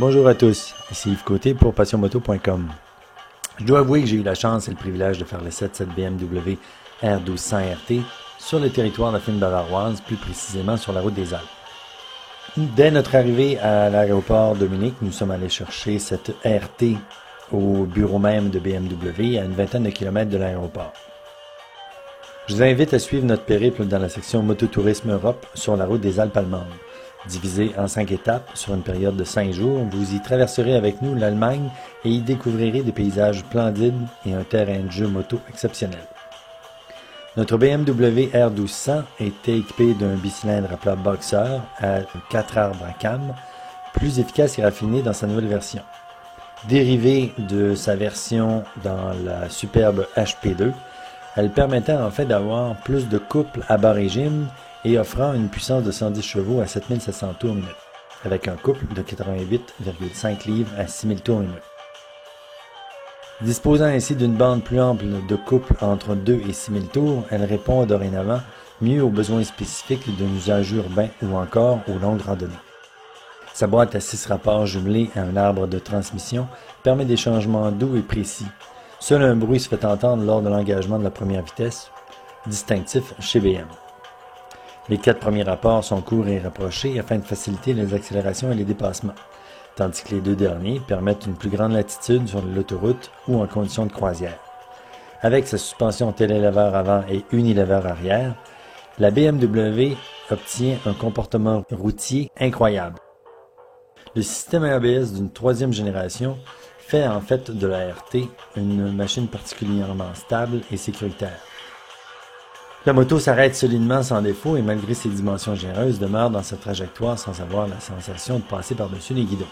Bonjour à tous, ici Yves Côté pour passionmoto.com. Je dois avouer que j'ai eu la chance et le privilège de faire l'essai de cette BMW R1200 RT sur le territoire de la Fédération bavaroise, plus précisément sur la route des Alpes. Dès notre arrivée à l'aéroport de Munich, nous sommes allés chercher cette RT au bureau même de BMW à une vingtaine de kilomètres de l'aéroport. Je vous invite à suivre notre périple dans la section Mototourisme Europe sur la route des Alpes allemandes. Divisé en 5 étapes sur une période de 5 jours, vous y traverserez avec nous l'Allemagne et y découvrirez des paysages splendides et un terrain de jeu moto exceptionnel. Notre BMW R1200 était équipé d'un bicylindre à plat Boxer à 4 arbres à cam, plus efficace et raffiné dans sa nouvelle version. Dérivée de sa version dans la superbe HP2, elle permettait en fait d'avoir plus de couple à bas régime et offrant une puissance de 110 chevaux à 7700 tours minute, avec un couple de 88,5 livres à 6000 tours minute. Disposant ainsi d'une bande plus ample de couple entre 2 et 6000 tours, elle répond dorénavant mieux aux besoins spécifiques d'un usage urbain ou encore aux longues randonnées. Sa boîte à 6 rapports jumelée à un arbre de transmission permet des changements doux et précis. Seul un bruit se fait entendre lors de l'engagement de la première vitesse, distinctif chez BM. Les 4 premiers rapports sont courts et rapprochés afin de faciliter les accélérations et les dépassements, tandis que les 2 derniers permettent une plus grande latitude sur l'autoroute ou en conditions de croisière. Avec sa suspension télélever avant et unilever arrière, la BMW obtient un comportement routier incroyable. Le système ABS d'une 3e génération fait en fait de la RT une machine particulièrement stable et sécuritaire. La moto s'arrête solidement sans défaut et malgré ses dimensions généreuses demeure dans sa trajectoire sans avoir la sensation de passer par-dessus les guidons.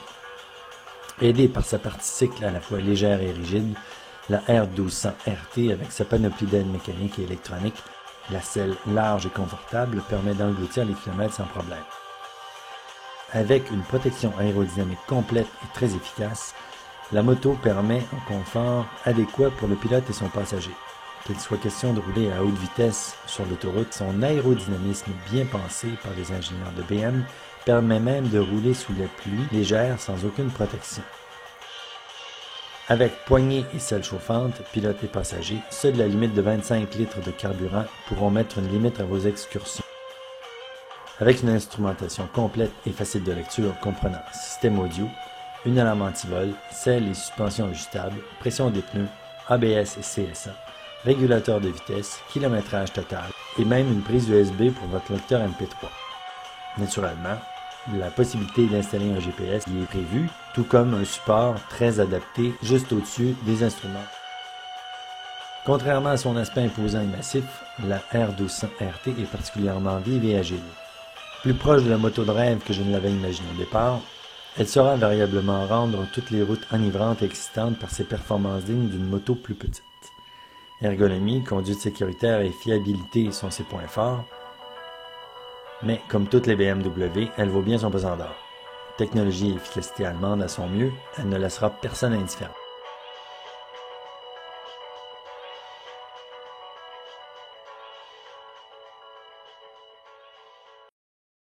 Aidée par sa partie cycle à la fois légère et rigide, la R1200 RT avec sa panoplie d'aides mécaniques et électroniques, la selle large et confortable permet d'engloutir les kilomètres sans problème. Avec une protection aérodynamique complète et très efficace, la moto permet un confort adéquat pour le pilote et son passager. Qu'il soit question de rouler à haute vitesse sur l'autoroute, son aérodynamisme bien pensé par les ingénieurs de BM permet même de rouler sous la pluie légère sans aucune protection. Avec poignée et selle chauffante, pilote et passager, seule la limite de 25 litres de carburant pourront mettre une limite à vos excursions. Avec une instrumentation complète et facile de lecture comprenant système audio, une alarme anti-vol, selle et suspension ajustables, pression des pneus, ABS et CSA, régulateur de vitesse, kilométrage total et même une prise USB pour votre lecteur MP3. Naturellement, la possibilité d'installer un GPS y est prévue, tout comme un support très adapté juste au-dessus des instruments. Contrairement à son aspect imposant et massif, la R1200 RT est particulièrement vive et agile. Plus proche de la moto de rêve que je ne l'avais imaginé au départ, elle saura variablement rendre toutes les routes enivrantes et excitantes par ses performances dignes d'une moto plus petite. Ergonomie, conduite sécuritaire et fiabilité sont ses points forts, mais comme toutes les BMW, elle vaut bien son pesant d'or. Technologie et efficacité allemande à son mieux, elle ne laissera personne indifférent.